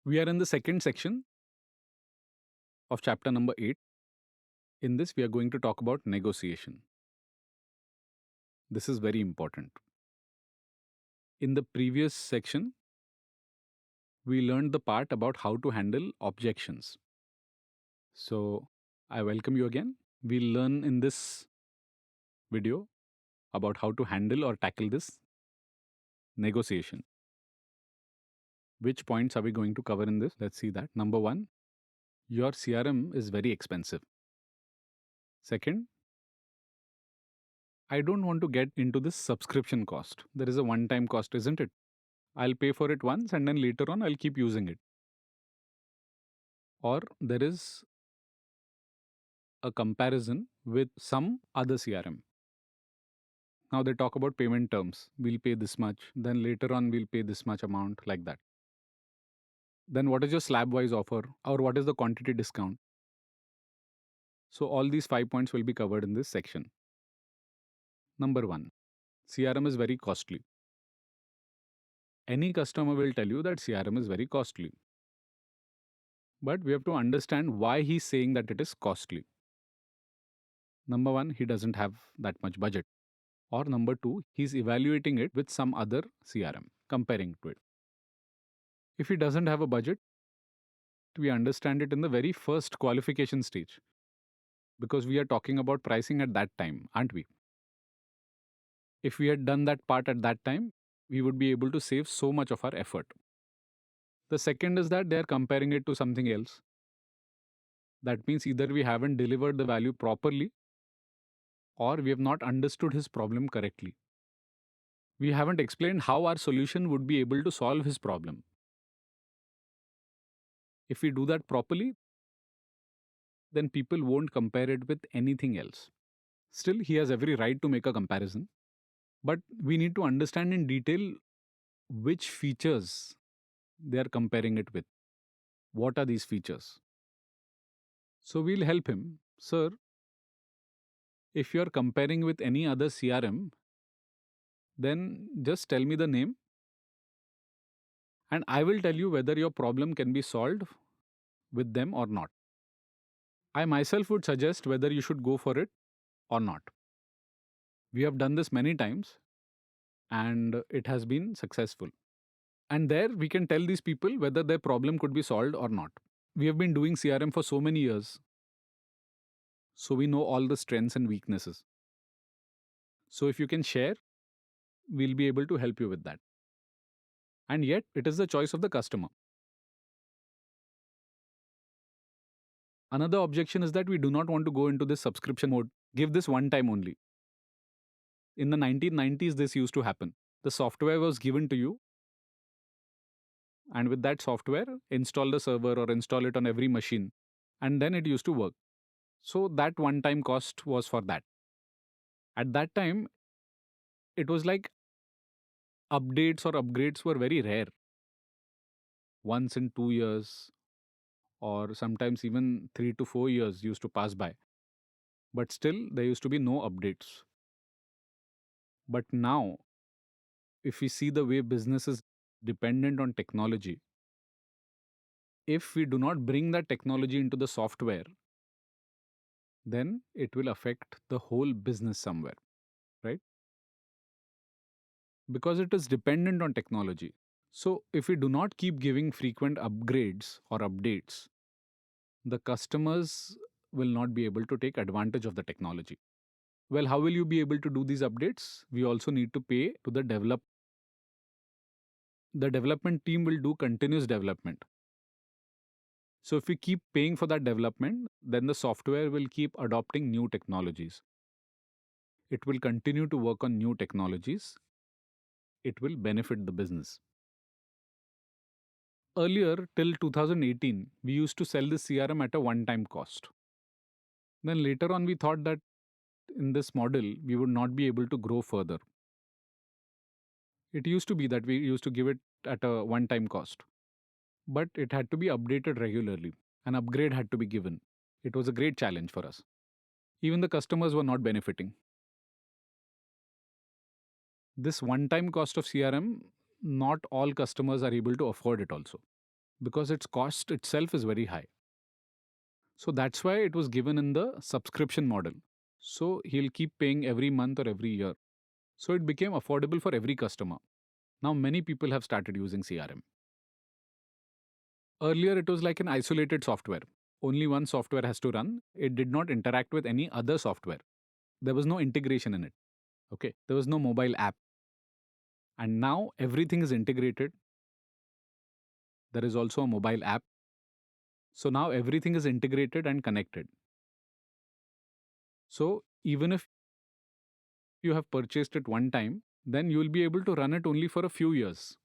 We are in the second section of chapter number 8. In this, we are going to talk about negotiation. This is very important. In the previous section, we learned the part about how to handle objections. So, I welcome you again. We'll learn in this video about how to handle or tackle this negotiation. Which points are we going to cover in this? Let's see that. Number one, your CRM is very expensive. Second, I don't want to get into this subscription cost. There is a one time cost, isn't it? I'll pay for it once and then later on I'll keep using it. Or there is a comparison with some other CRM. Now they talk about payment terms. We'll pay this much, then later on we'll pay this much amount, like that. Then what is your slab wise offer, or what is the quantity discount? So all these 5 points will be covered in this section. Number one, CRM is very costly. Any customer will tell you that CRM is very costly. But we have to understand why he's saying that it is costly. Number one, he doesn't have that much budget. Or number two, he's evaluating it with some other CRM, comparing to it. If he doesn't have a budget, we understand it in the very first qualification stage, because we are talking about pricing at that time, aren't we? If we had done that part at that time, we would be able to save so much of our effort. The second is that they are comparing it to something else. That means either we haven't delivered the value properly or we have not understood his problem correctly. We haven't explained how our solution would be able to solve his problem. If we do that properly, then people won't compare it with anything else. Still, he has every right to make a comparison, but we need to understand in detail which features they are comparing it with. What are these features? So we'll help him. Sir, if you're comparing with any other CRM, then just tell me the name and I will tell you whether your problem can be solved with them or not. I myself would suggest whether you should go for it or not. We have done this many times and it has been successful. And there we can tell these people whether their problem could be solved or not. We have been doing CRM for so many years, so we know all the strengths and weaknesses. So if you can share, we'll be able to help you with that. And yet, it is the choice of the customer. Another objection is that we do not want to go into this subscription mode. Give this one time only. In the 1990s, this used to happen. The software was given to you, and with that software, install the server or install it on every machine, and then it used to work. So that one time cost was for that. At that time, it was like updates or upgrades were very rare. Once in 2 years, or sometimes even 3 to 4 years used to pass by. But still, there used to be no updates. But now, if we see the way business is dependent on technology, if we do not bring that technology into the software, then it will affect the whole business somewhere, right? Because it is dependent on technology. So, if we do not keep giving frequent upgrades or updates, the customers will not be able to take advantage of the technology. Well, how will you be able to do these updates? We also need to pay to the development team will do continuous development. So if we keep paying for that development, then the software will keep adopting new technologies. It will continue to work on new technologies. It will benefit the business. Earlier, till 2018, we used to sell this CRM at a one-time cost. Then later on, we thought that in this model, we would not be able to grow further. It used to be that we used to give it at a one-time cost, but it had to be updated regularly. An upgrade had to be given. It was a great challenge for us. Even the customers were not benefiting. This one time cost of CRM, not all customers are able to afford it also. because its cost itself is very high. So that's why it was given in the subscription model. So he'll keep paying every month or every year. So it became affordable for every customer. Now many people have started using CRM. Earlier, it was like an isolated software. Only one software has to run. It did not interact with any other software. There was no integration in it. Okay. There was no mobile app. And now everything is integrated. There is also a mobile app. So now everything is integrated and connected. So even if you have purchased it one time, then you will be able to run it only for a few years.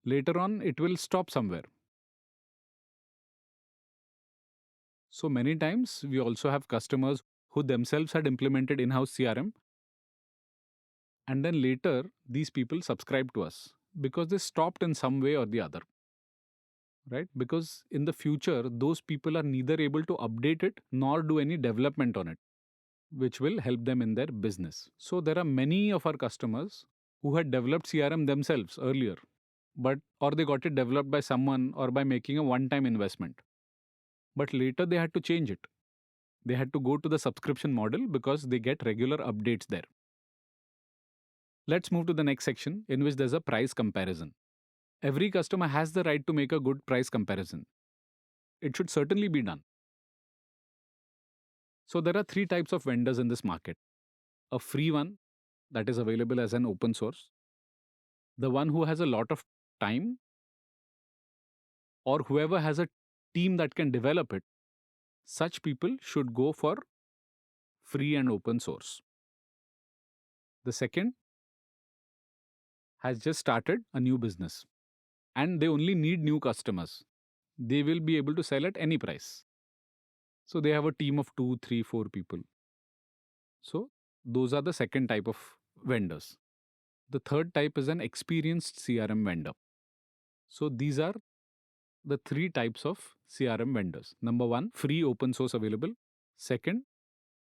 Later on, it will stop somewhere. So many times, we also have customers who themselves had implemented in house CRM, and then later, these people subscribe to us because they stopped in some way or the other, right? Because in the future, those people are neither able to update it nor do any development on it, which will help them in their business. So there are many of our customers who had developed CRM themselves earlier, but or they got it developed by someone or by making a one time investment. But later they had to change it. They had to go to the subscription model because they get regular updates there. Let's move to the next section in which there's a price comparison. Every customer has the right to make a good price comparison. It should certainly be done. So there are three types of vendors in this market: a free one that is available as an open source, the one who has a lot of time, or whoever has a team that can develop it. Such people should go for free and open source. The second has just started a new business and they only need new customers. They will be able to sell at any price. So they have a team of 2, 3, 4 people. So those are the second type of vendors. The third type is an experienced CRM vendor. So these are the three types of CRM vendors. Number one, free open source available. Second,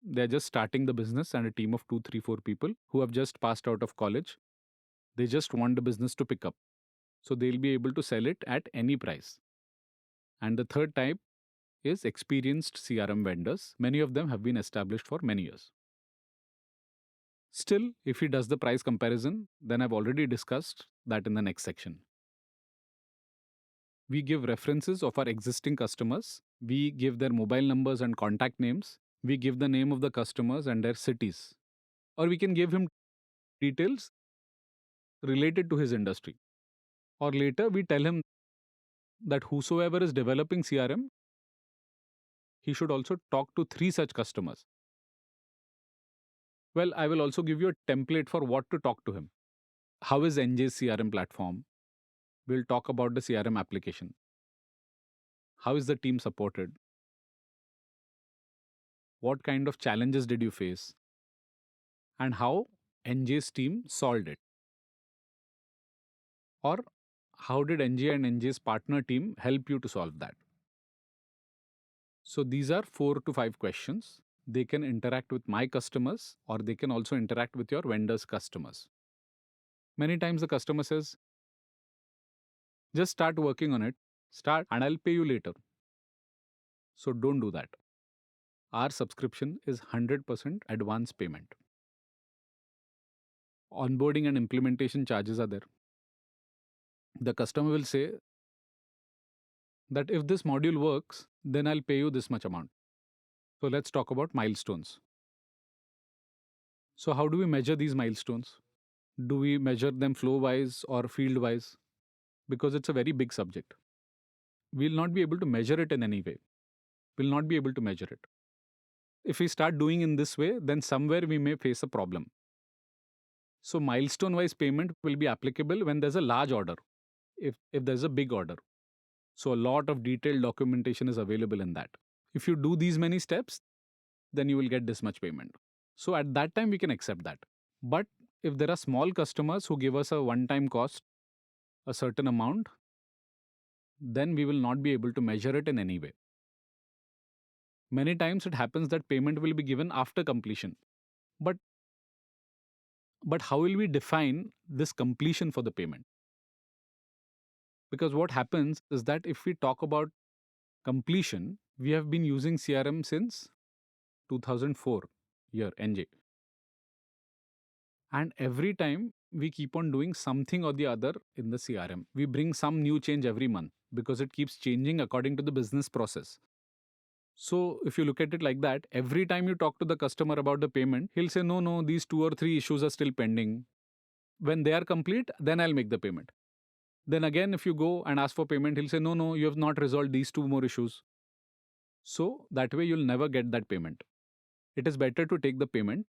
they're just starting the business and a team of 2, 3, 4 people who have just passed out of college. They just want the business to pick up. So they'll be able to sell it at any price. And the third type is experienced CRM vendors. Many of them have been established for many years. Still, if he does the price comparison, then I've already discussed that in the next section. We give references of our existing customers. We give their mobile numbers and contact names. We give the name of the customers and their cities. Or we can give him details related to his industry. Or later, we tell him that whosoever is developing CRM, he should also talk to three such customers. Well, I will also give you a template for what to talk to him. How is NJ's CRM platform? We'll talk about the CRM application. How is the team supported? What kind of challenges did you face? And how NJ's team solved it? Or how did NJ and NJ's partner team help you to solve that? So these are 4 to 5 questions. They can interact with my customers or they can also interact with your vendor's customers. Many times the customer says, just start working on it, start, and I'll pay you later. So don't do that. Our subscription is 100% advance payment. Onboarding and implementation charges are there. The customer will say that if this module works, then I'll pay you this much amount. So let's talk about milestones. So, how do we measure these milestones? Do we measure them flow wise or field wise? Because it's a very big subject. We'll not be able to measure it in any way. We'll not be able to measure it. If we start doing in this way, then somewhere we may face a problem. So, milestone wise payment will be applicable when there's a large order, if there's a big order. So, a lot of detailed documentation is available in that. If you do these many steps, then you will get this much payment. So, at that time, we can accept that. But if there are small customers who give us a one time cost, a certain amount, then we will not be able to measure it in any way. Many times it happens that payment will be given after completion. But how will we define this completion for the payment? Because what happens is that if we talk about completion, we have been using CRM since 2004 year NJ. And every time we keep on doing something or the other in the CRM. We bring some new change every month because it keeps changing according to the business process. So if you look at it like that, every time you talk to the customer about the payment, he'll say, no, no, these 2 or 3 issues are still pending. When they are complete, then I'll make the payment. Then again, if you go and ask for payment, he'll say, no, no, you have not resolved these 2 more issues. So that way you'll never get that payment. It is better to take the payment.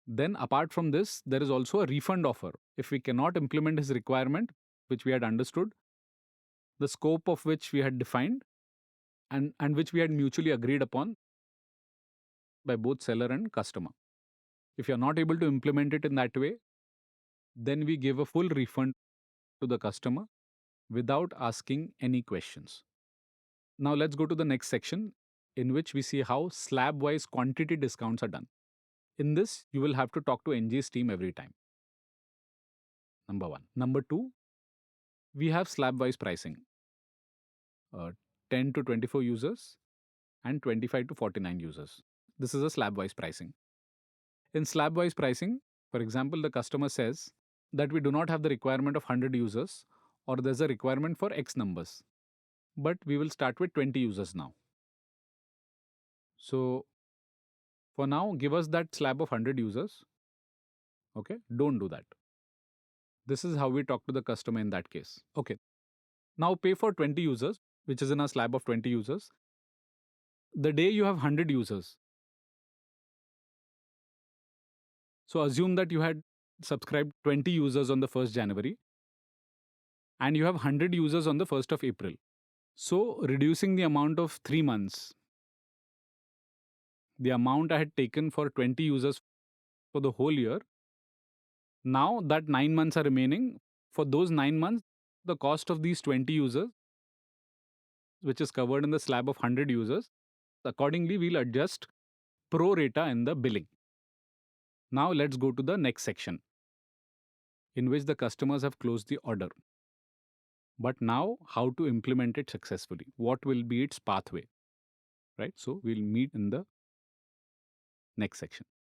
Then apart from this, there is also a refund offer. If we cannot implement his requirement, which we had understood, the scope of which we had defined, and which we had mutually agreed upon by both seller and customer. If you're not able to implement it in that way, then we give a full refund to the customer without asking any questions. Now let's go to the next section in which we see how slab wise quantity discounts are done. In this, you will have to talk to NG's team every time. Number one. Number two, we have slab wise pricing, 10 to 24 users and 25 to 49 users. This is a slab wise pricing. In slab wise pricing, for example, the customer says that we do not have the requirement of 100 users or there's a requirement for X numbers, but we will start with 20 users now. So for now, give us that slab of 100 users. Okay, don't do that. This is how we talk to the customer in that case. Okay, now pay for 20 users, which is in a slab of 20 users. The day you have 100 users, so assume that you had subscribed 20 users on the 1st January and you have 100 users on the 1st of April. So reducing the amount of 3 months, the amount I had taken for 20 users for the whole year, now that 9 months are remaining, for those 9 months, the cost of these 20 users, which is covered in the slab of 100 users, accordingly we'll adjust pro rata in the billing. Now let's go to the next section in which the customers have closed the order. But now how to implement it successfully? What will be its pathway? Right? So we'll meet in the next section.